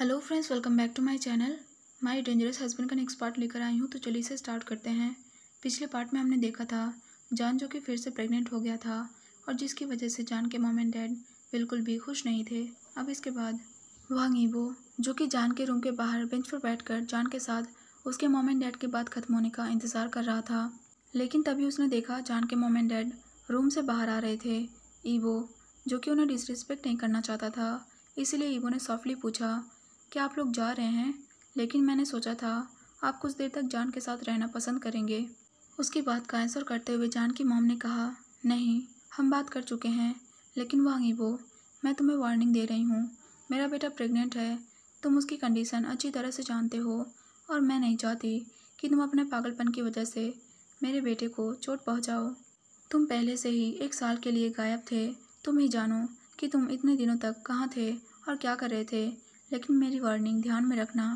Hello friends, welcome back to my channel. My dangerous husband का next part लेकर आई हूँ, तो चलिए इसे स्टार्ट करते हैं। पिछले पार्ट में हमने देखा था जान जो कि फिर से प्रेग्नेंट हो गया था और जिसकी वजह से जान के मॉम एंड डैड बिल्कुल भी खुश नहीं थे। अब इसके बाद वांग यीबो जो कि जान के रूम के बाहर बेंच पर बैठकर जान के साथ उसके मॉम एंड डैड की बात खत्म होने का इंतज़ार कर रहा था, लेकिन तभी उसने देखा जान के मॉम एंड डैड रूम से बाहर आ रहे थे। ईबो जो कि उन्हें डिसरिस्पेक्ट नहीं करना चाहता था, इसीलिए ईबो ने सॉफ्टली पूछा, क्या आप लोग जा रहे हैं? लेकिन मैंने सोचा था आप कुछ देर तक जान के साथ रहना पसंद करेंगे। उसकी बात का आंसर करते हुए जान की मॉम ने कहा, नहीं, हम बात कर चुके हैं। लेकिन वांग यीबो, मैं तुम्हें वार्निंग दे रही हूँ, मेरा बेटा प्रेग्नेंट है, तुम उसकी कंडीशन अच्छी तरह से जानते हो और मैं नहीं चाहती कि तुम अपने पागलपन की वजह से मेरे बेटे को चोट पहुँचाओ। तुम पहले से ही 1 साल के लिए गायब थे, तुम ही जानो कि तुम इतने दिनों तक कहाँ थे और क्या कर रहे थे, लेकिन मेरी वार्निंग ध्यान में रखना।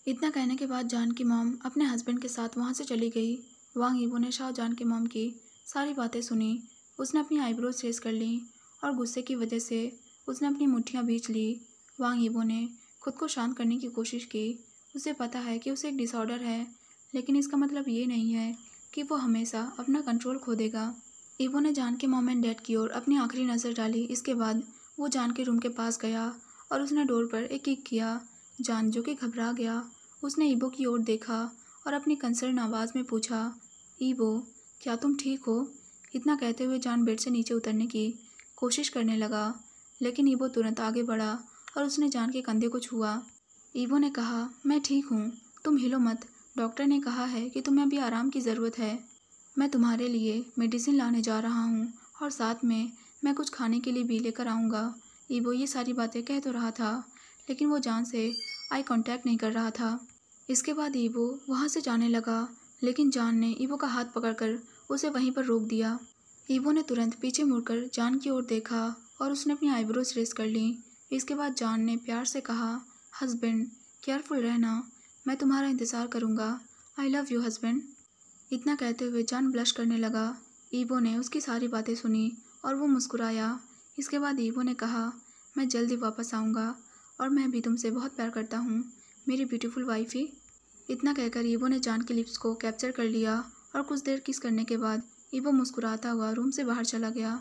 इतना कहने के बाद जान की मॉम अपने हस्बैंड के साथ वहाँ से चली गई। वांग यीबो ने शाहजहान की मॉम की सारी बातें सुनी। उसने अपनी आईब्रोज रेस कर ली और गुस्से की वजह से उसने अपनी मुट्ठियाँ भींच ली। वांग यीबो ने खुद को शांत करने की कोशिश की। उसे पता है कि उसे एक डिसऑर्डर है, लेकिन इसका मतलब ये नहीं है कि वो हमेशा अपना कंट्रोल खो देगा। ईबो ने जान के मॉम एंड डैड की ओर अपनी आखिरी नज़र डाली। इसके बाद वो जान के रूम के पास गया और उसने डोर पर एक किक किया। जान जो कि घबरा गया, उसने ईबो की ओर देखा और अपनी कंसर्न आवाज़ में पूछा, ईबो, क्या तुम ठीक हो? इतना कहते हुए जान बेड से नीचे उतरने की कोशिश करने लगा, लेकिन ईबो तुरंत आगे बढ़ा और उसने जान के कंधे को छुआ। ईबो ने कहा, मैं ठीक हूँ, तुम हिलो मत, डॉक्टर ने कहा है कि तुम्हें अभी आराम की ज़रूरत है। मैं तुम्हारे लिए मेडिसिन लाने जा रहा हूँ और साथ में मैं कुछ खाने के लिए भी लेकर आऊँगा। ईबो ये सारी बातें कह तो रहा था, लेकिन वो जान से आई कांटेक्ट नहीं कर रहा था। इसके बाद ईबो वहाँ से जाने लगा, लेकिन जान ने ईबो का हाथ पकड़कर उसे वहीं पर रोक दिया। ईबो ने तुरंत पीछे मुड़कर जान की ओर देखा और उसने अपनी आईब्रोज रेस कर ली। इसके बाद जान ने प्यार से कहा, हस्बैंड, केयरफुल रहना, मैं तुम्हारा इंतज़ार करूँगा, आई लव यू हस्बैंड। इतना कहते हुए जान ब्लश करने लगा। ईबो ने उसकी सारी बातें सुनी और वो मुस्कुराया। इसके बाद ईबो ने कहा, मैं जल्दी वापस आऊँगा और मैं भी तुमसे बहुत प्यार करता हूँ, मेरी ब्यूटीफुल वाइफी। इतना कहकर ईबो ने जान के लिप्स को कैप्चर कर लिया और कुछ देर किस करने के बाद ईबो मुस्कुराता हुआ रूम से बाहर चला गया।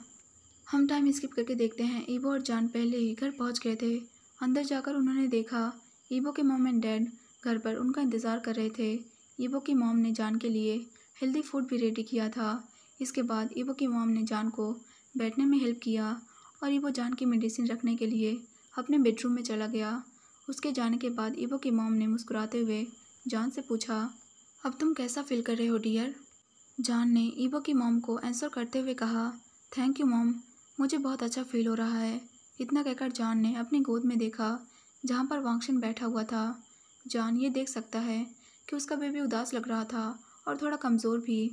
हम टाइम स्किप करके देखते हैं ईबो और जान पहले ही घर पहुँच गए थे। अंदर जाकर उन्होंने देखा ईबो के मॉम एंड डैड घर पर उनका इंतज़ार कर रहे थे। ईबो की मॉम ने जान के लिए हेल्दी फूड भी रेडी किया था। इसके बाद ईबो की मॉम ने जान को बैठने में हेल्प किया और ईबो जान की मेडिसिन रखने के लिए अपने बेडरूम में चला गया। उसके जाने के बाद ईबो की मॉम ने मुस्कुराते हुए जान से पूछा, अब तुम कैसा फील कर रहे हो डियर? जान ने ईबो की मॉम को आंसर करते हुए कहा, थैंक यू मॉम, मुझे बहुत अच्छा फील हो रहा है। इतना कहकर जान ने अपनी गोद में देखा जहाँ पर वांगशन बैठा हुआ था। जान ये देख सकता है कि उसका बेबी उदास लग रहा था और थोड़ा कमज़ोर भी।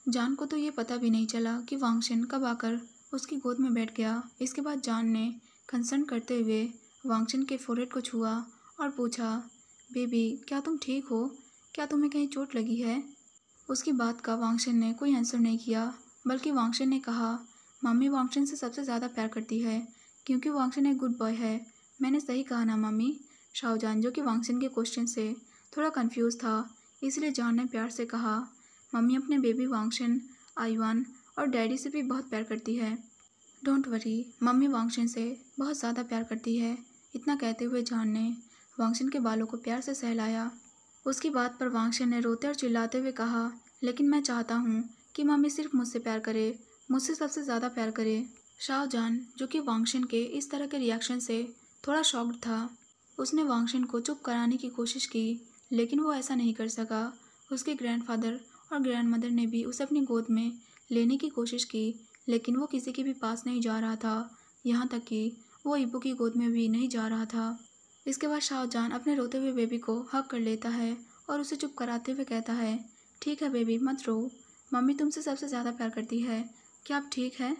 जान को तो ये पता भी नहीं चला कि वांगशन कब आकर उसकी गोद में बैठ गया। इसके बाद जान ने कंसर्न करते हुए वांगशन के फोrehead को छुआ और पूछा, बेबी, क्या तुम ठीक हो? क्या तुम्हें कहीं चोट लगी है? उसकी बात का वांगशन ने कोई आंसर नहीं किया, बल्कि वांगशन ने कहा, मम्मी वांगशन से सबसे ज़्यादा प्यार करती है क्योंकि वांगशन एक गुड बॉय है। मैंने सही कहा ना मम्मी? शाहजहान जो कि वांगशन के क्वेश्चन से थोड़ा कंफ्यूज था, इसलिए जान ने प्यार से कहा, मम्मी अपने बेबी वांगशन, आईवान और डैडी से भी बहुत प्यार करती है। डोंट वरी, मम्मी वांगशन से बहुत ज़्यादा प्यार करती है। इतना कहते हुए जान ने वांगशन के बालों को प्यार से सहलाया। उसकी बात पर वांगशन ने रोते और चिल्लाते हुए कहा, लेकिन मैं चाहता हूँ कि मम्मी सिर्फ मुझसे प्यार करे, मुझसे सबसे ज़्यादा प्यार करे। शाहजहान जो कि वांगशन के इस तरह के रिएक्शन से थोड़ा शॉक्ड था। उसने वांगशन को चुप कराने की कोशिश की, लेकिन वो ऐसा नहीं कर सका। उसके ग्रैंडफादर और ग्रैंडमदर ने भी उसे अपनी गोद में लेने की कोशिश की, लेकिन वो किसी के भी पास नहीं जा रहा था, यहाँ तक कि वो ईबो की गोद में भी नहीं जा रहा था। इसके बाद शाहजहान अपने रोते हुए बेबी को हग कर लेता है और उसे चुप कराते हुए कहता है, ठीक है बेबी, मत रो, मम्मी तुमसे सबसे ज़्यादा प्यार करती है, क्या आप ठीक है?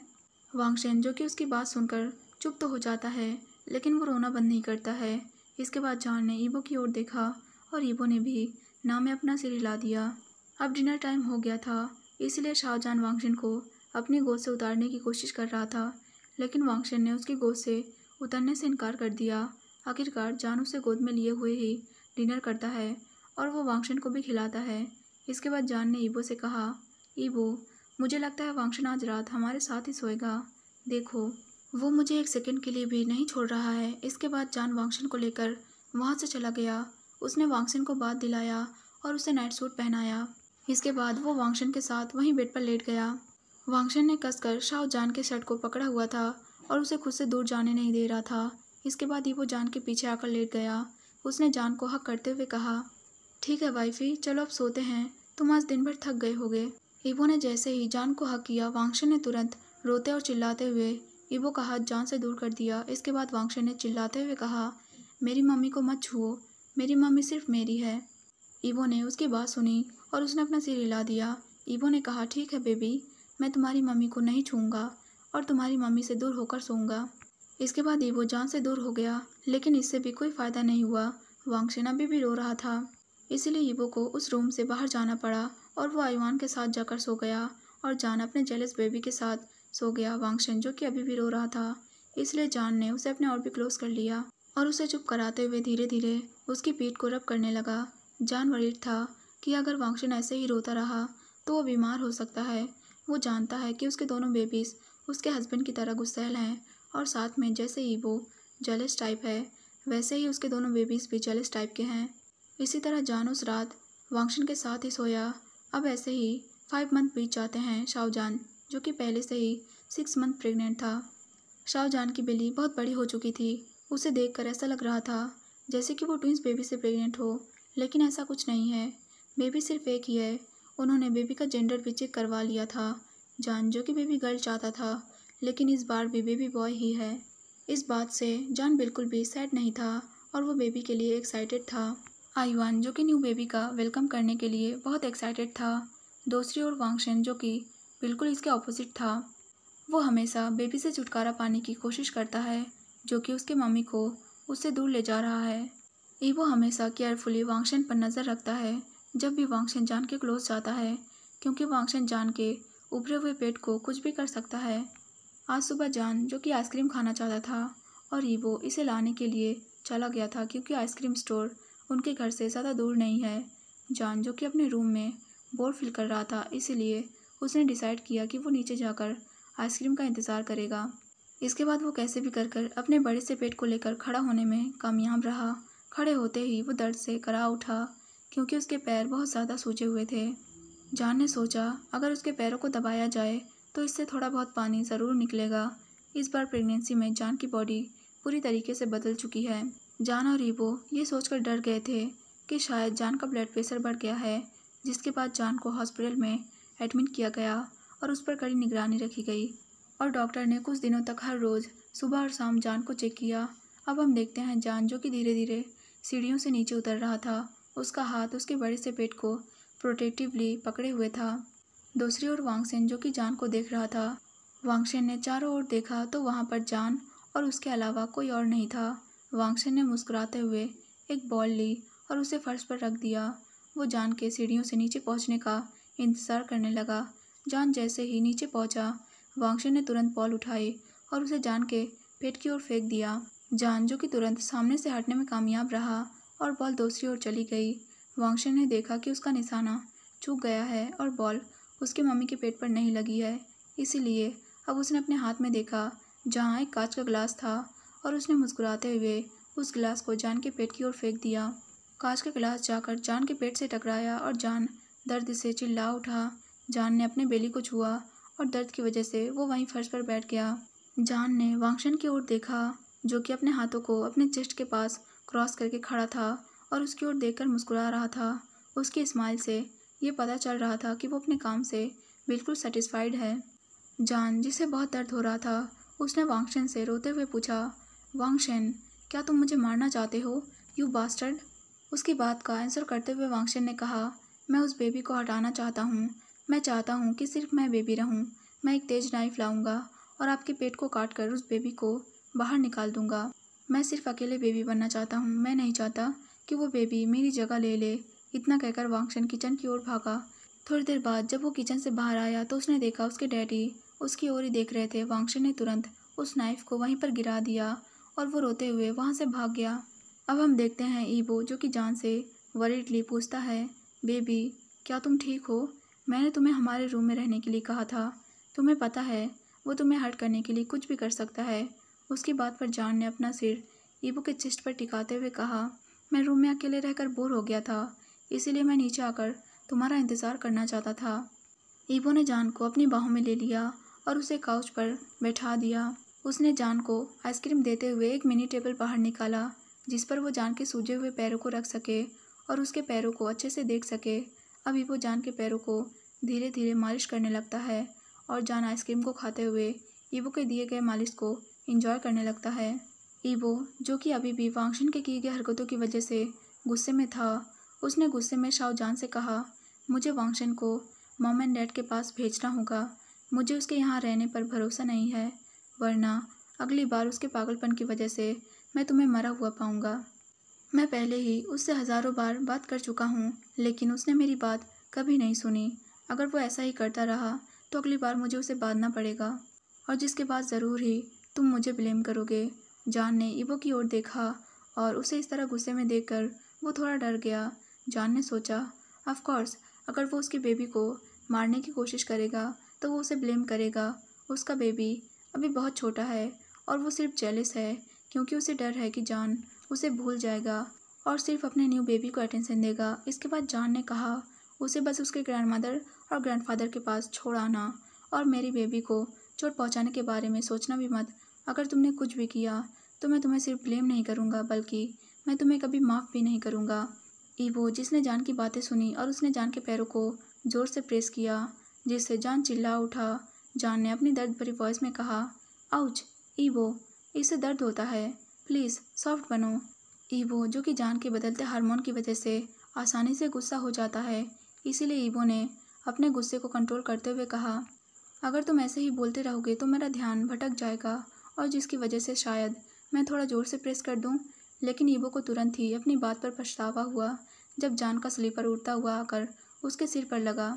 वांगशन जो कि उसकी बात सुनकर चुप तो हो जाता है, लेकिन वो रोना बंद नहीं करता है। इसके बाद जान ने ईबो की ओर देखा और ईबो ने भी ना में अपना सिर हिला दिया। अब डिनर टाइम हो गया था, इसलिए शाहजहान वांगशन को अपनी गोद से उतारने की कोशिश कर रहा था, लेकिन वांगशन ने उसकी गोद से उतरने से इनकार कर दिया। आखिरकार जान उसे गोद में लिए हुए ही डिनर करता है और वो वांगशन को भी खिलाता है। इसके बाद जान ने ईबो से कहा, ईबो, मुझे लगता है वांगशन आज रात हमारे साथ ही सोएगा। देखो, वो मुझे एक सेकंड के लिए भी नहीं छोड़ रहा है। इसके बाद जान वांगशन को लेकर वहाँ से चला गया। उसने वांगशन को बाथ दिलाया और उसे नाइट सूट पहनाया। इसके बाद वो वांगशन के साथ वहीं बेड पर लेट गया। वांगशन ने कसकर शाओ जान के शर्ट को पकड़ा हुआ था और उसे खुद से दूर जाने नहीं दे रहा था। इसके बाद ईबो जान के पीछे आकर लेट गया। उसने जान को हक करते हुए कहा, ठीक है वाइफी, चलो अब सोते हैं, तुम आज दिन भर थक गए होगे। ईबो ने जैसे ही जान को हक किया, वांगशन ने तुरंत रोते और चिल्लाते हुए ईबो का हाथ जान से दूर कर दिया। इसके बाद वांगशन ने चिल्लाते हुए कहा, मेरी मम्मी को मत छुओ, मेरी मम्मी सिर्फ मेरी है। ईबो ने उसकी बात सुनी और उसने अपना सिर हिला दिया। ईबो ने कहा, ठीक है बेबी, मैं तुम्हारी मम्मी को नहीं छूऊंगा और तुम्हारी मम्मी से दूर होकर सोऊंगा। इसके बाद ईबो जान से दूर हो गया, लेकिन इससे भी कोई फ़ायदा नहीं हुआ। वांगशन अभी भी रो रहा था, इसीलिए ईबो को उस रूम से बाहर जाना पड़ा और वो आयुआन के साथ जाकर सो गया और जान अपने जेलस बेबी के साथ सो गया। वांगशन, जो कि अभी भी रो रहा था, इसलिए जान ने उसे अपने और भी क्लोज कर लिया और उसे चुप कराते हुए धीरे धीरे उसकी पीठ को रब करने लगा। जान वरीड था कि अगर वांगशन ऐसे ही रोता रहा तो वो बीमार हो सकता है। वो जानता है कि उसके दोनों बेबीज़ उसके हस्बैंड की तरह गुस्सैल हैं और साथ में जैसे ईबो जेलस टाइप है, वैसे ही उसके दोनों बेबीज़ भी जेलस टाइप के हैं। इसी तरह जान उस रात वांगशन के साथ ही सोया। अब ऐसे ही 5 मंथ बीत जाते हैं। शाओ जान, जो कि पहले से ही 6 मंथ प्रेग्नेंट था। शाओ जान की बेली बहुत बड़ी हो चुकी थी। उसे देखकर ऐसा लग रहा था जैसे कि वो ट्विंस बेबी से प्रेग्नेंट हो, लेकिन ऐसा कुछ नहीं है। बेबी सिर्फ एक ही है। उन्होंने बेबी का जेंडर भी चेक करवा लिया था। जान, जो कि बेबी गर्ल चाहता था, लेकिन इस बार भी बेबी बॉय ही है। इस बात से जान बिल्कुल भी सैड नहीं था और वो बेबी के लिए एक्साइटेड था। आयुआन, जो कि न्यू बेबी का वेलकम करने के लिए बहुत एक्साइटेड था। दूसरी ओर वांगशन, जो कि बिल्कुल इसके ऑपोजिट था, वो हमेशा बेबी से छुटकारा पाने की कोशिश करता है, जो कि उसके मम्मी को उससे दूर ले जा रहा है। ईबो हमेशा केयरफुली वांगशन पर नज़र रखता है जब भी वांगशन जान के क्लोज जाता है, क्योंकि वांगशन जान के उभरे हुए पेट को कुछ भी कर सकता है। आज सुबह जान, जो कि आइसक्रीम खाना चाहता था, और ईबो इसे लाने के लिए चला गया था, क्योंकि आइसक्रीम स्टोर उनके घर से ज़्यादा दूर नहीं है। जान, जो कि अपने रूम में बोर फील कर रहा था, इसीलिए उसने डिसाइड किया कि वो नीचे जाकर आइसक्रीम का इंतज़ार करेगा। इसके बाद वो कैसे भी कर अपने बड़े से पेट को लेकर खड़ा होने में कामयाब रहा। खड़े होते ही वो दर्द से करा उठा, क्योंकि उसके पैर बहुत ज़्यादा सूजे हुए थे। जान ने सोचा अगर उसके पैरों को दबाया जाए तो इससे थोड़ा बहुत पानी ज़रूर निकलेगा। इस बार प्रेगनेंसी में जान की बॉडी पूरी तरीके से बदल चुकी है। जान और ईबो ये सोचकर डर गए थे कि शायद जान का ब्लड प्रेशर बढ़ गया है, जिसके बाद जान को हॉस्पिटल में एडमिट किया गया और उस पर कड़ी निगरानी रखी गई और डॉक्टर ने कुछ दिनों तक हर रोज़ सुबह और शाम जान को चेक किया। अब हम देखते हैं जान, जो कि धीरे धीरे सीढ़ियों से नीचे उतर रहा था। उसका हाथ उसके बड़े से पेट को प्रोटेक्टिवली पकड़े हुए था। दूसरी ओर वांगशन, जो कि जान को देख रहा था। वांगशन ने चारों ओर देखा तो वहाँ पर जान और उसके अलावा कोई और नहीं था। वांगशन ने मुस्कुराते हुए एक बॉल ली और उसे फर्श पर रख दिया। वो जान के सीढ़ियों से नीचे पहुँचने का इंतज़ार करने लगा। जान जैसे ही नीचे पहुँचा, वांगशन ने तुरंत बॉल उठाई और उसे जान के पेट की ओर फेंक दिया। जान, जो कि तुरंत सामने से हटने में कामयाब रहा और बॉल दूसरी ओर चली गई। वांगशन ने देखा कि उसका निशाना चूक गया है और बॉल उसके मम्मी के पेट पर नहीं लगी है, इसीलिए अब उसने अपने हाथ में देखा जहाँ एक कांच का गिलास था और उसने मुस्कुराते हुए उस गिलास को जान के पेट की ओर फेंक दिया। कांच का गिलास जाकर जान के पेट से टकराया और जान दर्द से चिल्ला उठा। जान ने अपने बेली को छुआ और दर्द की वजह से वो वहीं फर्श पर बैठ गया। जान ने वांगशन की ओर देखा, जो कि अपने हाथों को अपने चेस्ट के पास क्रॉस करके खड़ा था और उसकी ओर देखकर मुस्कुरा रहा था। उसकी स्माइल से ये पता चल रहा था कि वो अपने काम से बिल्कुल सेटिस्फाइड है। जान, जिसे बहुत दर्द हो रहा था, उसने वांगशन से रोते हुए पूछा, वांगशन, क्या तुम मुझे मारना चाहते हो, यू बास्टर्ड? उसकी बात का आंसर करते हुए वांगशन ने कहा, मैं उस बेबी को हटाना चाहता हूँ। मैं चाहता हूँ कि सिर्फ मैं बेबी रहूँ। मैं एक तेज नाइफ लाऊंगा और आपके पेट को काट कर उस बेबी को बाहर निकाल दूंगा। मैं सिर्फ अकेले बेबी बनना चाहता हूँ। मैं नहीं चाहता कि वो बेबी मेरी जगह ले ले। इतना कहकर वांगशन किचन की ओर भागा। थोड़ी देर बाद जब वो किचन से बाहर आया तो उसने देखा उसके डैडी उसकी ओर ही देख रहे थे। वांगशन ने तुरंत उस नाइफ को वहीं पर गिरा दिया और वो रोते हुए वहाँ से भाग गया। अब हम देखते हैं ईबो जो कि जान से वरीडली पूछता है, बेबी क्या तुम ठीक हो? मैंने तुम्हें हमारे रूम में रहने के लिए कहा था। तुम्हें पता है वो तुम्हें हर्ट करने के लिए कुछ भी कर सकता है। उसकी बात पर जान ने अपना सिर ईबो के चेस्ट पर टिकाते हुए कहा, मैं रूम में अकेले रहकर बोर हो गया था, इसीलिए मैं नीचे आकर तुम्हारा इंतज़ार करना चाहता था। ईबो ने जान को अपनी बाहों में ले लिया और उसे काउच पर बैठा दिया। उसने जान को आइसक्रीम देते हुए एक मिनी टेबल बाहर निकाला जिस पर वो जान के सूजे हुए पैरों को रख सके और उसके पैरों को अच्छे से देख सके। अब ईबो जान के पैरों को धीरे धीरे मालिश करने लगता है और जान आइसक्रीम को खाते हुए ईबो के दिए गए मालिश को एंजॉय करने लगता है। ईबो जो कि अभी भी वांगशन के किए गए हरकतों की वजह से गुस्से में था, उसने गुस्से में शाओ जान से कहा, मुझे वांगशन को मॉम एंड डैड के पास भेजना होगा। मुझे उसके यहाँ रहने पर भरोसा नहीं है, वरना अगली बार उसके पागलपन की वजह से मैं तुम्हें मरा हुआ पाऊँगा। मैं पहले ही उससे हज़ारों बार बात कर चुका हूँ, लेकिन उसने मेरी बात कभी नहीं सुनी। अगर वो ऐसा ही करता रहा तो अगली बार मुझे उसे बांधना पड़ेगा और जिसके बाद ज़रूर ही तुम मुझे ब्लेम करोगे। जान ने ईबो की ओर देखा और उसे इस तरह गुस्से में देखकर वो थोड़ा डर गया। जान ने सोचा, ऑफ कोर्स अगर वो उसके बेबी को मारने की कोशिश करेगा तो वो उसे ब्लेम करेगा। उसका बेबी अभी बहुत छोटा है और वो सिर्फ जेलस है क्योंकि उसे डर है कि जान उसे भूल जाएगा और सिर्फ अपने न्यू बेबी को अटेंशन देगा। इसके बाद जान ने कहा, उसे बस उसके ग्रैंडमदर और ग्रैंडफादर के पास छोड़ आना और मेरी बेबी को चोट पहुंचाने के बारे में सोचना भी मत। अगर तुमने कुछ भी किया तो मैं तुम्हें सिर्फ ब्लेम नहीं करूंगा, बल्कि मैं तुम्हें कभी माफ़ भी नहीं करूंगा। ईबो जिसने जान की बातें सुनी और उसने जान के पैरों को ज़ोर से प्रेस किया जिससे जान चिल्ला उठा। जान ने अपनी दर्द भरी वॉइस में कहा, आउच ईबो, इससे दर्द होता है, प्लीज़ सॉफ्ट बनो। ईबो जो कि जान के बदलते हार्मोन की वजह से आसानी से गुस्सा हो जाता है, इसीलिए ईबो ने अपने गुस्से को कंट्रोल करते हुए कहा, अगर तुम ऐसे ही बोलते रहोगे तो मेरा ध्यान भटक जाएगा और जिसकी वजह से शायद मैं थोड़ा ज़ोर से प्रेस कर दूं। लेकिन ईबो को तुरंत ही अपनी बात पर पछतावा हुआ जब जान का स्लीपर उड़ता हुआ आकर उसके सिर पर लगा।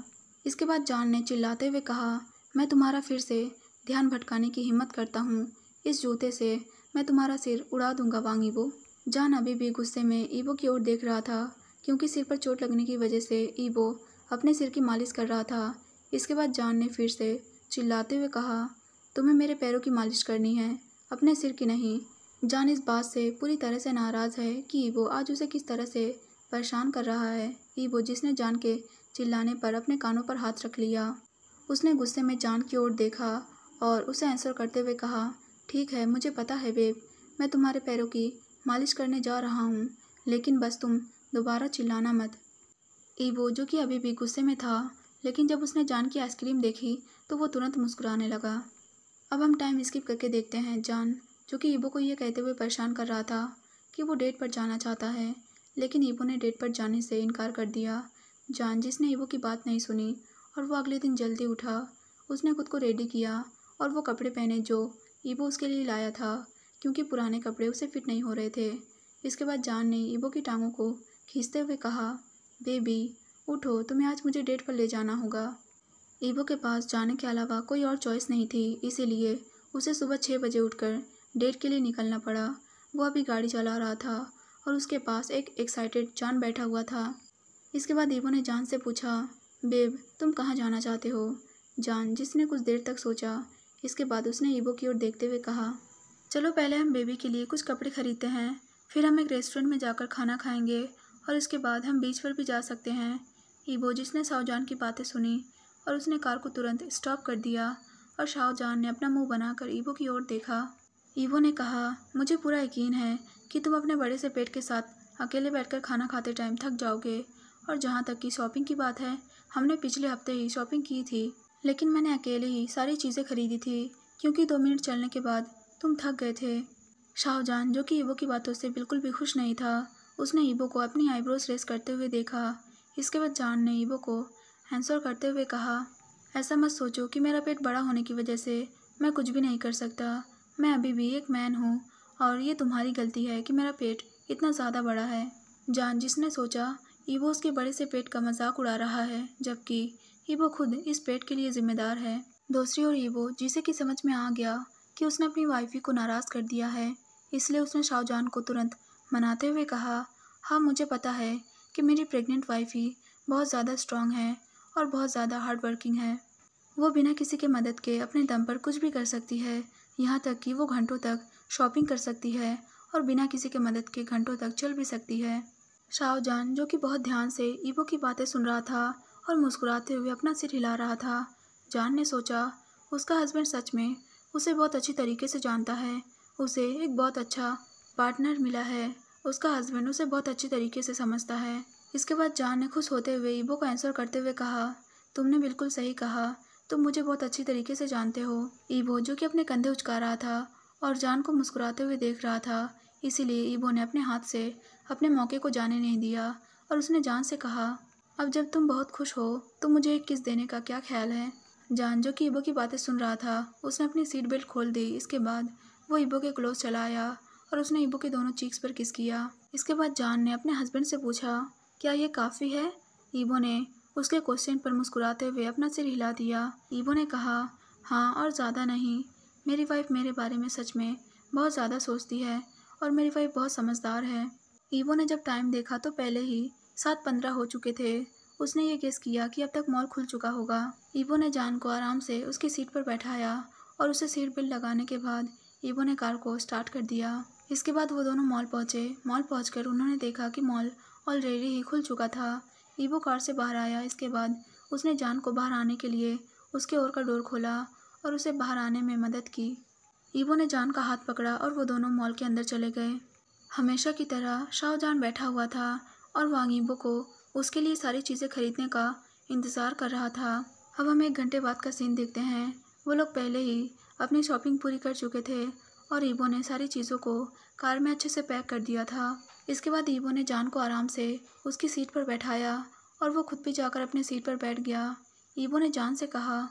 इसके बाद जान ने चिल्लाते हुए कहा, मैं तुम्हारा फिर से ध्यान भटकाने की हिम्मत करता हूँ, इस जूते से मैं तुम्हारा सिर उड़ा दूंगा वांग ईबो। जान अभी भी गुस्से में ईबो की ओर देख रहा था क्योंकि सिर पर चोट लगने की वजह से ईबो अपने सिर की मालिश कर रहा था। इसके बाद जान ने फिर से चिल्लाते हुए कहा, तुम्हें मेरे पैरों की मालिश करनी है, अपने सिर की नहीं। जान इस बात से पूरी तरह से नाराज़ है कि ईबो आज उसे किस तरह से परेशान कर रहा है। ईबो जिसने जान के चिल्लाने पर अपने कानों पर हाथ रख लिया, उसने गुस्से में जान की ओर देखा और उसे आंसर करते हुए कहा, ठीक है मुझे पता है बेब, मैं तुम्हारे पैरों की मालिश करने जा रहा हूँ, लेकिन बस तुम दोबारा चिल्लाना मत। ईबो जो कि अभी भी गुस्से में था, लेकिन जब उसने जान की आइसक्रीम देखी तो वो तुरंत मुस्कुराने लगा। अब हम टाइम स्किप करके देखते हैं जान जो कि ईबो को ये कहते हुए परेशान कर रहा था कि वो डेट पर जाना चाहता है, लेकिन ईबो ने डेट पर जाने से इनकार कर दिया। जान जिसने ईबो की बात नहीं सुनी और वो अगले दिन जल्दी उठा, उसने खुद को रेडी किया और वो कपड़े पहने जो ईबो उसके लिए लाया था क्योंकि पुराने कपड़े उसे फिट नहीं हो रहे थे। इसके बाद जान ने ईबो की टांगों को खींचते हुए कहा, बेबी उठो, तुम्हें आज मुझे डेट पर ले जाना होगा। ईबो के पास जाने के अलावा कोई और चॉइस नहीं थी, इसीलिए उसे सुबह 6 बजे उठकर डेट के लिए निकलना पड़ा। वो अभी गाड़ी चला रहा था और उसके पास एक एक्साइटेड जान बैठा हुआ था। इसके बाद ईबो ने जान से पूछा, बेब तुम कहाँ जाना चाहते हो? जान जिसने कुछ देर तक सोचा, इसके बाद उसने ईबो की ओर देखते हुए कहा, चलो पहले हम बेबी के लिए कुछ कपड़े खरीदते हैं, फिर हम एक रेस्टोरेंट में जाकर खाना खाएंगे और इसके बाद हम बीच पर भी जा सकते हैं। ईबो जिसने शाओजान की बातें सुनी और उसने कार को तुरंत स्टॉप कर दिया और शाओजान ने अपना मुंह बनाकर ईबो की ओर देखा। ईबो ने कहा, मुझे पूरा यकीन है कि तुम अपने बड़े से पेट के साथ अकेले बैठकर खाना खाते टाइम थक जाओगे, और जहाँ तक कि शॉपिंग की बात है, हमने पिछले हफ्ते ही शॉपिंग की थी, लेकिन मैंने अकेले ही सारी चीज़ें खरीदी थी क्योंकि 2 मिनट चलने के बाद तुम थक गए थे। शाओजान जो कि ईबो की बातों से बिल्कुल भी खुश नहीं था, उसने ईबो को अपनी आईब्रोज रेस करते हुए देखा। इसके बाद जान ने ईबो को आंसर करते हुए कहा, ऐसा मत सोचो कि मेरा पेट बड़ा होने की वजह से मैं कुछ भी नहीं कर सकता। मैं अभी भी एक मैन हूँ और ये तुम्हारी गलती है कि मेरा पेट इतना ज़्यादा बड़ा है। जान जिसने सोचा ईबो उसके बड़े से पेट का मजाक उड़ा रहा है, जबकि ईबो खुद इस पेट के लिए जिम्मेदार है। दूसरी ओर ईबो जिसे कि समझ में आ गया कि उसने अपनी वाइफी को नाराज़ कर दिया है, इसलिए उसने शाहजहान को तुरंत मनाते हुए कहा, हाँ मुझे पता है कि मेरी प्रेग्नेंट वाइफ ही बहुत ज़्यादा स्ट्रांग है और बहुत ज़्यादा हार्ड वर्किंग है। वो बिना किसी के मदद के अपने दम पर कुछ भी कर सकती है, यहाँ तक कि वो घंटों तक शॉपिंग कर सकती है और बिना किसी के मदद के घंटों तक चल भी सकती है। शाहजहान, जो कि बहुत ध्यान से ईवो की बातें सुन रहा था और मुस्कुराते हुए अपना सिर हिला रहा था, जान ने सोचा उसका हस्बैंड सच में उसे बहुत अच्छी तरीके से जानता है। उसे एक बहुत अच्छा पार्टनर मिला है, उसका हस्बैंड उसे बहुत अच्छी तरीके से समझता है। इसके बाद जान ने खुश होते हुए ईवो को आंसर करते हुए कहा, तुमने बिल्कुल सही कहा, तुम मुझे बहुत अच्छी तरीके से जानते हो। ईवो, जो कि अपने कंधे उचका रहा था और जान को मुस्कुराते हुए देख रहा था, इसीलिए ईवो ने अपने हाथ से अपने मौके को जाने नहीं दिया और उसने जान से कहा, अब जब तुम बहुत खुश हो तो मुझे एक किस देने का क्या ख्याल है। जान, जो कि ईवो की बातें सुन रहा था, उसने अपनी सीट बेल्ट खोल दी। इसके बाद वो ईवो के क्लोज चला आया और उसने ईवो के दोनों चीक्स पर किस किया। इसके बाद जान ने अपने हस्बैंड से पूछा, क्या ये काफ़ी है? ईवो ने उसके क्वेश्चन पर मुस्कुराते हुए अपना सिर हिला दिया। ईवो ने कहा, हाँ और ज़्यादा नहीं, मेरी वाइफ मेरे बारे में सच में बहुत ज़्यादा सोचती है और मेरी वाइफ बहुत समझदार है। ईवो ने जब टाइम देखा तो पहले ही 7:15 हो चुके थे। उसने ये गेस किया कि अब तक मॉल खुल चुका होगा। ईवो ने जान को आराम से उसकी सीट पर बैठाया और उसे सीट बेल्ट लगाने के बाद ईवो ने कार को स्टार्ट कर दिया। इसके बाद वो दोनों मॉल पहुँचे। मॉल पहुँचकर उन्होंने देखा कि मॉल ऑलरेडी ही खुल चुका था। ईवो कार से बाहर आया। इसके बाद उसने जान को बाहर आने के लिए उसके ओर का डोर खोला और उसे बाहर आने में मदद की। ईवो ने जान का हाथ पकड़ा और वो दोनों मॉल के अंदर चले गए। हमेशा की तरह शाहजहान बैठा हुआ था और वांग ईवो को उसके लिए सारी चीज़ें खरीदने का इंतज़ार कर रहा था। अब हम 1 घंटे बाद का सीन देखते हैं। वो लोग पहले ही अपनी शॉपिंग पूरी कर चुके थे और ईवो ने सारी चीज़ों को कार में अच्छे से पैक कर दिया था। इसके बाद ईवो ने जान को आराम से उसकी सीट पर बैठाया और वो खुद भी जाकर अपनी सीट पर बैठ गया। ईवो ने जान से कहा,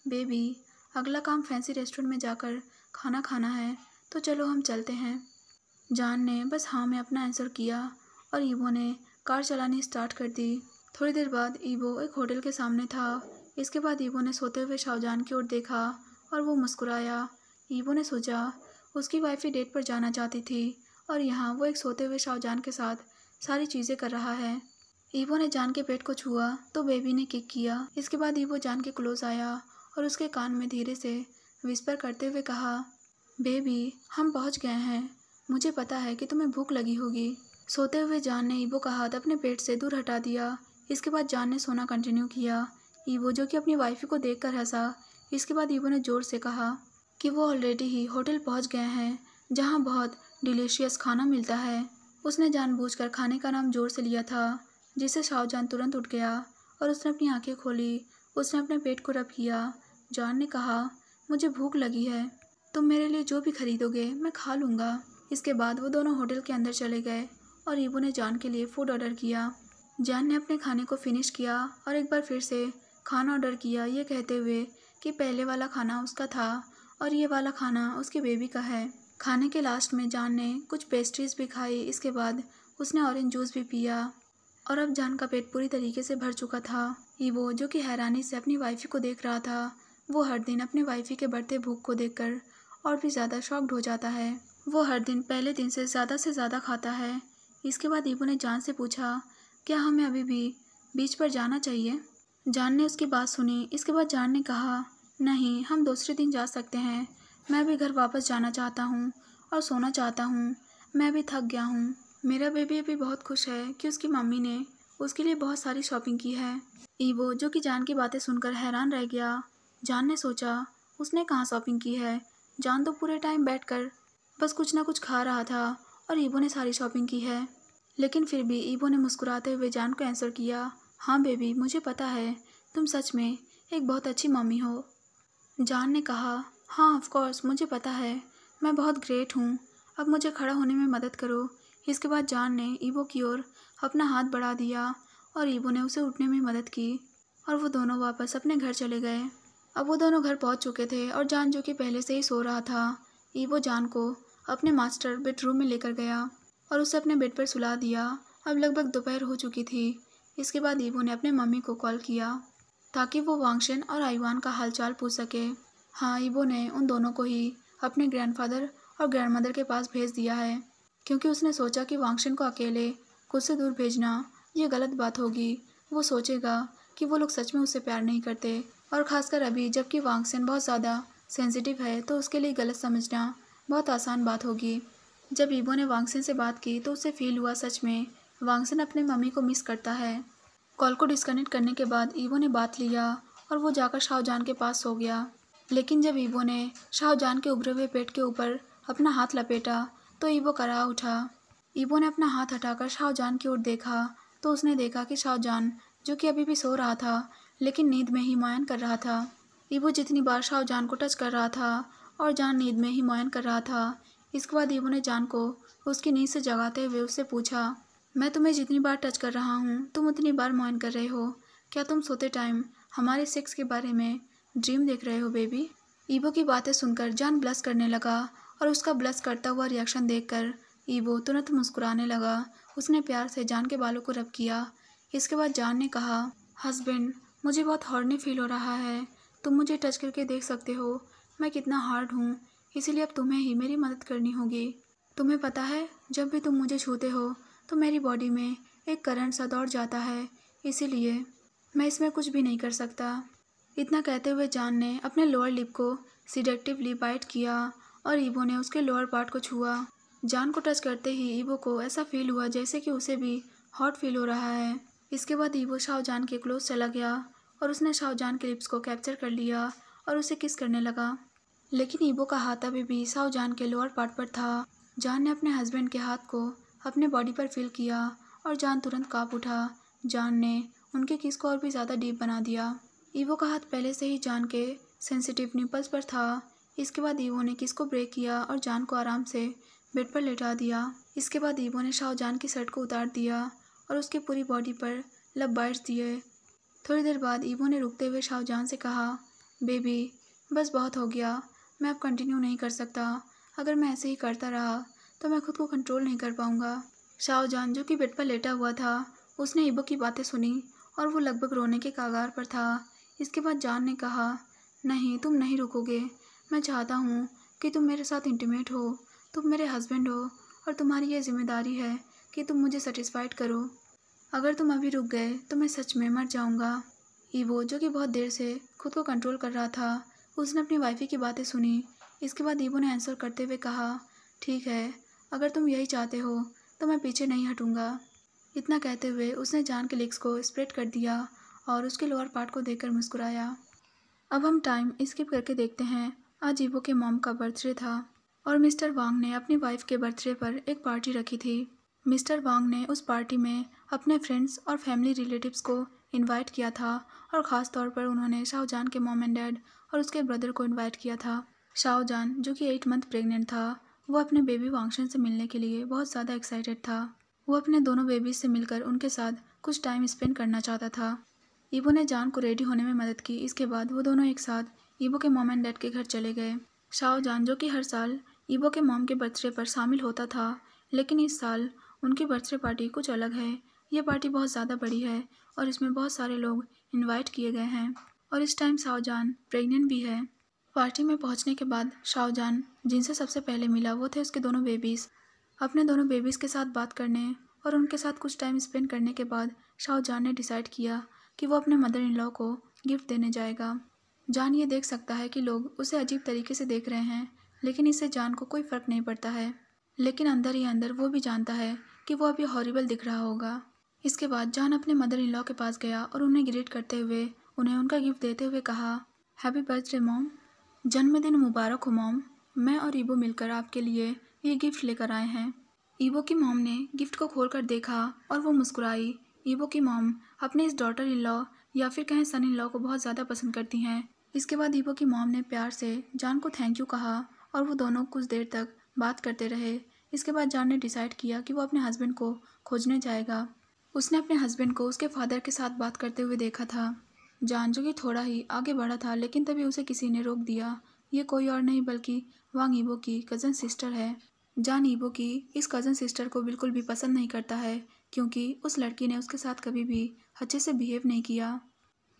बेबी, अगला काम फैंसी रेस्टोरेंट में जाकर खाना खाना है, तो चलो हम चलते हैं। जान ने बस हाँ में अपना आंसर किया और ईवो ने कार चलानी स्टार्ट कर दी। थोड़ी देर बाद ईवो एक होटल के सामने था। इसके बाद ईवो ने सोते हुए शाहजहान की ओर देखा और वो मुस्कुराया। ईवो ने सोचा उसकी वाइफ ही डेट पर जाना चाहती थी और यहाँ वो एक सोते हुए शाहजहान के साथ सारी चीज़ें कर रहा है। ईवो ने जान के पेट को छुआ तो बेबी ने किक किया। इसके बाद ईवो जान के क्लोज आया और उसके कान में धीरे से विस्पर करते हुए कहा, बेबी, हम पहुँच गए हैं, मुझे पता है कि तुम्हें भूख लगी होगी। सोते हुए जान ने ईवो का हाथ अपने पेट से दूर हटा दिया। इसके बाद जान ने सोना कंटिन्यू किया। ईवो, जो कि अपनी वाइफ को देखकर हंसा। इसके बाद ईवो ने ज़ोर से कहा कि वो ऑलरेडी ही होटल पहुंच गए हैं जहां बहुत डिलीशियस खाना मिलता है। उसने जानबूझकर खाने का नाम ज़ोर से लिया था, जिससे शाहजहान तुरंत उठ गया और उसने अपनी आंखें खोली। उसने अपने पेट को रब किया। जान ने कहा, मुझे भूख लगी है, तुम मेरे लिए जो भी खरीदोगे मैं खा लूँगा। इसके बाद वो दोनों होटल के अंदर चले गए और ईवो ने जान के लिए फ़ूड ऑर्डर किया। जान ने अपने खाने को फिनिश किया और एक बार फिर से खाना ऑर्डर किया, ये कहते हुए कि पहले वाला खाना उसका था और ये वाला खाना उसके बेबी का है। खाने के लास्ट में जान ने कुछ पेस्ट्रीज भी खाई। इसके बाद उसने ऑरेंज जूस भी पिया और अब जान का पेट पूरी तरीके से भर चुका था। ईवो, जो कि हैरानी से अपनी वाइफी को देख रहा था, वो हर दिन अपनी वाइफी के बढ़ते भूख को देखकर और भी ज़्यादा शॉक्ड हो जाता है। वो हर दिन पहले दिन से ज़्यादा खाता है। इसके बाद ईवो ने जान से पूछा, क्या हमें अभी भी बीच पर जाना चाहिए? जान ने उसकी बात सुनी। इसके बाद जान ने कहा, नहीं, हम दूसरे दिन जा सकते हैं, मैं भी घर वापस जाना चाहता हूँ और सोना चाहता हूँ, मैं भी थक गया हूँ। मेरा बेबी अभी बहुत खुश है कि उसकी मम्मी ने उसके लिए बहुत सारी शॉपिंग की है। ईवो, जो कि जान की बातें सुनकर हैरान रह गया। जान ने सोचा, उसने कहाँ शॉपिंग की है? जान तो पूरे टाइम बैठकर बस कुछ ना कुछ खा रहा था और ईवो ने सारी शॉपिंग की है। लेकिन फिर भी ईवो ने मुस्कुराते हुए जान को आंसर किया, हाँ बेबी, मुझे पता है तुम सच में एक बहुत अच्छी मम्मी हो। जान ने कहा, हाँ ऑफ कोर्स, मुझे पता है, मैं बहुत ग्रेट हूँ, अब मुझे खड़ा होने में मदद करो। इसके बाद जान ने ईवो की ओर अपना हाथ बढ़ा दिया और ईवो ने उसे उठने में मदद की और वो दोनों वापस अपने घर चले गए। अब वो दोनों घर पहुँच चुके थे और जान, जो कि पहले से ही सो रहा था, ईवो जान को अपने मास्टर बेडरूम में लेकर गया और उसे अपने बेड पर सुला दिया। अब लगभग दोपहर हो चुकी थी। इसके बाद ईवो ने अपने मम्मी को कॉल किया ताकि वो वांगशन और आईवान का हालचाल पूछ सके। हाँ, ईवो ने उन दोनों को ही अपने ग्रैंडफादर और ग्रैंडमदर के पास भेज दिया है, क्योंकि उसने सोचा कि वांगशन को अकेले खुद से दूर भेजना ये गलत बात होगी। वो सोचेगा कि वो लोग सच में उससे प्यार नहीं करते, और ख़ासकर अभी जबकि वांगशन बहुत ज़्यादा सेंसिटिव है तो उसके लिए गलत समझना बहुत आसान बात होगी। जब ईबो ने वांगशन से बात की तो उसे फील हुआ सच में वांगशन अपने मम्मी को मिस करता है। कॉल को डिस्कनेक्ट करने के बाद ईबो ने बात लिया और वो जाकर शाहजहान के पास सो गया। लेकिन जब ईबो ने शाहजहान के उभरे हुए पेट के ऊपर अपना हाथ लपेटा तो ईबो कराह उठा। ईबो ने अपना हाथ हटाकर शाहजहान की ओर देखा तो उसने देखा कि शाहजहान, जो कि अभी भी सो रहा था लेकिन नींद में ही मोयन कर रहा था। ईबो जितनी बार शाहजहान को टच कर रहा था और जान नींद में ही मोयन कर रहा था। इसके बाद ईबो ने जान को उसकी नींद से जगाते हुए उससे पूछा, मैं तुम्हें जितनी बार टच कर रहा हूँ तुम उतनी बार मोयन कर रहे हो। क्या तुम सोते टाइम हमारे सेक्स के बारे में ड्रीम देख रहे हो बेबी? ईबो की बातें सुनकर जान ब्लश करने लगा और उसका ब्लश करता हुआ रिएक्शन देखकर ईबो तुरंत मुस्कुराने लगा। उसने प्यार से जान के बालों को रब किया। इसके बाद जान ने कहा, हस्बैंड मुझे बहुत हॉर्नी फील हो रहा है, तुम मुझे टच करके देख सकते हो मैं कितना हार्ड हूँ, इसीलिए अब तुम्हें ही मेरी मदद करनी होगी। तुम्हें पता है जब भी तुम मुझे छूते हो तो मेरी बॉडी में एक करंट सा दौड़ जाता है, इसीलिए मैं इसमें कुछ भी नहीं कर सकता। इतना कहते हुए जान ने अपने लोअर लिप को सिडेक्टिवली बाइट किया और ईबो ने उसके लोअर पार्ट को छुआ। जान को टच करते ही ईबो को ऐसा फील हुआ जैसे कि उसे भी हॉट फील हो रहा है। इसके बाद ईबो शाहजहान के क्लोज चला गया और उसने शाहजहान के लिप्स को कैप्चर कर लिया और उसे किस करने लगा। लेकिन ईबो का हाथ अभी भी शाहजहान के लोअर पार्ट पर था। जान ने अपने हस्बैंड के हाथ को अपने बॉडी पर फील किया और जान तुरंत काँप उठा। जान ने उनके किस को और भी ज़्यादा डीप बना दिया। ईवो का हाथ पहले से ही जान के सेंसिटिव निपल्स पर था। इसके बाद ईवो ने किस को ब्रेक किया और जान को आराम से बेड पर लेटा दिया। इसके बाद ईवो ने शाहजहान की शर्ट को उतार दिया और उसकी पूरी बॉडी पर लब बाइट्स दिए। थोड़ी देर बाद ईवो ने रुकते हुए शाहजहान से कहा, बेबी बस बहुत हो गया, मैं अब कंटिन्यू नहीं कर सकता। अगर मैं ऐसे ही करता रहा तो मैं खुद को कंट्रोल नहीं कर पाऊंगा। शाहजहान, जो कि बेड पर लेटा हुआ था, उसने ईबो की बातें सुनी और वो लगभग रोने के कगार पर था। इसके बाद जान ने कहा, नहीं तुम नहीं रुकोगे, मैं चाहता हूँ कि तुम मेरे साथ इंटीमेट हो, तुम मेरे हस्बैंड हो और तुम्हारी ये जिम्मेदारी है कि तुम मुझे सेटिस्फाइड करो। अगर तुम अभी रुक गए तो मैं सच में मर जाऊँगा। ईबो, जो कि बहुत देर से खुद को कंट्रोल कर रहा था, उसने अपनी वाइफी की बातें सुनी। इसके बाद ईबो ने आंसर करते हुए कहा, ठीक है, अगर तुम यही चाहते हो तो मैं पीछे नहीं हटूँगा। इतना कहते हुए उसने जान के लेग्स को स्प्रेड कर दिया और उसके लोअर पार्ट को देखकर मुस्कुराया। अब हम टाइम स्किप करके देखते हैं। आज ईबो के मॉम का बर्थडे था और मिस्टर वांग ने अपनी वाइफ के बर्थडे पर एक पार्टी रखी थी। मिस्टर वांग ने उस पार्टी में अपने फ्रेंड्स और फैमिली रिलेटिव्स को इनवाइट किया था और ख़ास तौर पर उन्होंने शाहजहान के मॉम एंड डैड और उसके ब्रदर को इनवाइट किया था। शाहजहान, जो कि 8 मंथ प्रेग्नेंट था, वो अपने बेबी वांगशन से मिलने के लिए बहुत ज़्यादा एक्साइटेड था। वो अपने दोनों बेबीज से मिलकर उनके साथ कुछ टाइम स्पेंड करना चाहता था। ईबो ने जान को रेडी होने में मदद की। इसके बाद वो दोनों एक साथ ईबो के मॉम एंड डैड के घर चले गए। शाहजहान, जो कि हर साल ईबो के मॉम के बर्थडे पर शामिल होता था, लेकिन इस साल उनकी बर्थडे पार्टी कुछ अलग है। ये पार्टी बहुत ज़्यादा बड़ी है और इसमें बहुत सारे लोग इनवाइट किए गए हैं और इस टाइम शाहजहान प्रेग्नेंट भी है। पार्टी में पहुंचने के बाद शाहजहान जिनसे सबसे पहले मिला वो थे उसके दोनों बेबीज़। अपने दोनों बेबीज़ के साथ बात करने और उनके साथ कुछ टाइम स्पेंड करने के बाद शाहजहान ने डिसाइड किया कि वो अपने मदर इन लॉ को गिफ्ट देने जाएगा। जान ये देख सकता है कि लोग उसे अजीब तरीके से देख रहे हैं, लेकिन इससे जान को कोई फ़र्क नहीं पड़ता है। लेकिन अंदर ही अंदर वो भी जानता है कि वो अभी हॉरिबल दिख रहा होगा। इसके बाद जान अपने मदर इन लॉ के पास गया और उन्हें ग्रीट करते हुए उन्हें उनका गिफ्ट देते हुए कहा, हैप्पी बर्थडे मॉम, जन्मदिन मुबारक हो मॉम, मैं और ईबो मिलकर आपके लिए ये गिफ्ट लेकर आए हैं। ईबो की मॉम ने गिफ्ट को खोलकर देखा और वो मुस्कुराई। ईबो की मॉम अपने इस डॉटर इन लॉ या फिर कहें सन इन लॉ को बहुत ज़्यादा पसंद करती हैं। इसके बाद ईबो की मॉम ने प्यार से जान को थैंक यू कहा और वो दोनों कुछ देर तक बात करते रहे। इसके बाद जान ने डिसाइड किया कि वो अपने हस्बैंड को खोजने जाएगा। उसने अपने हस्बैंड को उसके फादर के साथ बात करते हुए देखा था। जान, जो कि थोड़ा ही आगे बढ़ा था, लेकिन तभी उसे किसी ने रोक दिया। ये कोई और नहीं बल्कि वांग ईबो की कज़न सिस्टर है। जान ईबो की इस कज़न सिस्टर को बिल्कुल भी पसंद नहीं करता है, क्योंकि उस लड़की ने उसके साथ कभी भी अच्छे से बिहेव नहीं किया।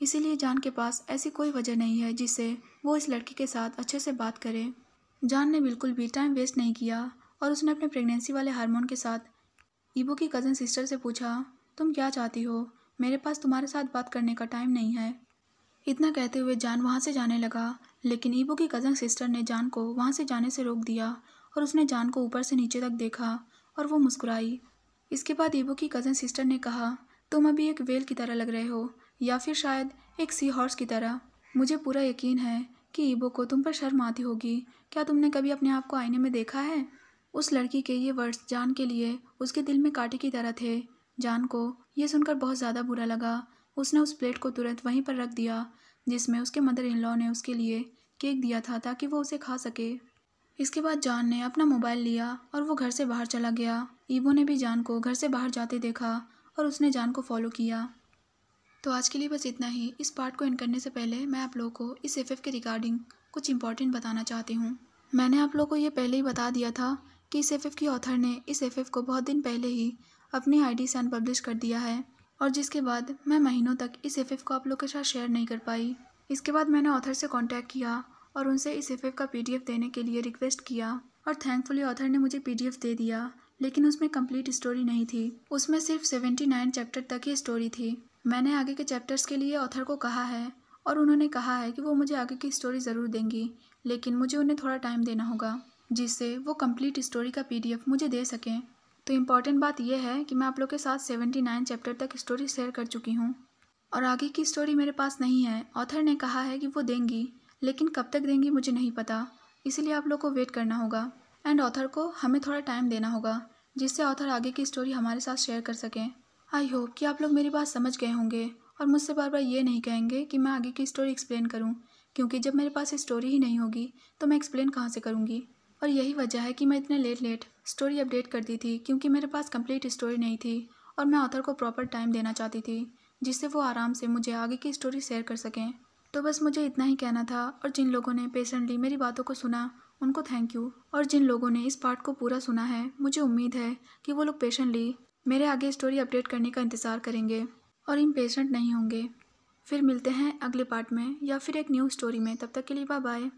इसीलिए जान के पास ऐसी कोई वजह नहीं है जिससे वो इस लड़की के साथ अच्छे से बात करे। जान ने बिल्कुल भी टाइम वेस्ट नहीं किया और उसने अपने प्रेगनेंसी वाले हार्मोन के साथ ईबो की कज़न सिस्टर से पूछा, तुम क्या चाहती हो? मेरे पास तुम्हारे साथ बात करने का टाइम नहीं है। इतना कहते हुए जान वहाँ से जाने लगा, लेकिन ईबो की कज़न सिस्टर ने जान को वहाँ से जाने से रोक दिया और उसने जान को ऊपर से नीचे तक देखा और वो मुस्कुराई। इसके बाद ईबो की कज़न सिस्टर ने कहा, तुम अभी एक व्हेल की तरह लग रहे हो या फिर शायद एक सी हॉर्स की तरह। मुझे पूरा यकीन है कि ईबो को तुम पर शर्म आती होगी। क्या तुमने कभी अपने आप को आईने में देखा है? उस लड़की के ये वर्ड्स जान के लिए उसके दिल में कांटे की तरह थे। जान को ये सुनकर बहुत ज़्यादा बुरा लगा। उसने उस प्लेट को तुरंत वहीं पर रख दिया जिसमें उसके मदर इन लॉ ने उसके लिए केक दिया था ताकि वो उसे खा सके। इसके बाद जान ने अपना मोबाइल लिया और वो घर से बाहर चला गया। ईबो ने भी जान को घर से बाहर जाते देखा और उसने जान को फॉलो किया। तो आज के लिए बस इतना ही। इस पार्ट को एंड करने से पहले मैं आप लोगों को इस एफएफ के रिगार्डिंग कुछ इंपॉर्टेंट बताना चाहती हूँ। मैंने आप लोगों को ये पहले ही बता दिया था कि इस एफएफ की ऑथर ने इस एफएफ को बहुत दिन पहले ही अपनी आईडी से अनपब्लिश कर दिया है और जिसके बाद मैं महीनों तक इस एफएफ को आप लोग के साथ शेयर नहीं कर पाई। इसके बाद मैंने ऑथर से कांटेक्ट किया और उनसे इस एफएफ का पीडीएफ देने के लिए रिक्वेस्ट किया और थैंकफुली ऑथर ने मुझे पीडीएफ दे दिया, लेकिन उसमें कंप्लीट स्टोरी नहीं थी। उसमें सिर्फ 79 चैप्टर तक ही स्टोरी थी। मैंने आगे के चैप्टर्स के लिए ऑथर को कहा है और उन्होंने कहा है कि वो मुझे आगे की स्टोरी ज़रूर देंगी, लेकिन मुझे उन्हें थोड़ा टाइम देना होगा जिससे वो कंप्लीट स्टोरी का पीडीएफ मुझे दे सकें। तो इम्पॉर्टेंट बात यह है कि मैं आप लोग के साथ 79 चैप्टर तक स्टोरी शेयर कर चुकी हूँ और आगे की स्टोरी मेरे पास नहीं है। ऑथर ने कहा है कि वो देंगी, लेकिन कब तक देंगी मुझे नहीं पता, इसीलिए आप लोग को वेट करना होगा एंड ऑथर को हमें थोड़ा टाइम देना होगा जिससे ऑथर आगे की स्टोरी हमारे साथ शेयर कर सकें। आई होप कि आप लोग मेरी बात समझ गए होंगे और मुझसे बार बार ये नहीं कहेंगे कि मैं आगे की स्टोरी एक्सप्लेन करूँ, क्योंकि जब मेरे पास स्टोरी ही नहीं होगी तो मैं एक्सप्लेन कहाँ से करूँगी। और यही वजह है कि मैं इतने लेट स्टोरी अपडेट करती थी, क्योंकि मेरे पास कंप्लीट स्टोरी नहीं थी और मैं ऑथर को प्रॉपर टाइम देना चाहती थी जिससे वो आराम से मुझे आगे की स्टोरी शेयर कर सकें। तो बस मुझे इतना ही कहना था और जिन लोगों ने पेशेंटली मेरी बातों को सुना उनको थैंक यू, और जिन लोगों ने इस पार्ट को पूरा सुना है मुझे उम्मीद है कि वो लोग पेशेंटली मेरे आगे स्टोरी अपडेट करने का इंतज़ार करेंगे और इम्पेशेंट नहीं होंगे। फिर मिलते हैं अगले पार्ट में या फिर एक न्यू स्टोरी में। तब तक के लिए बाय बाय।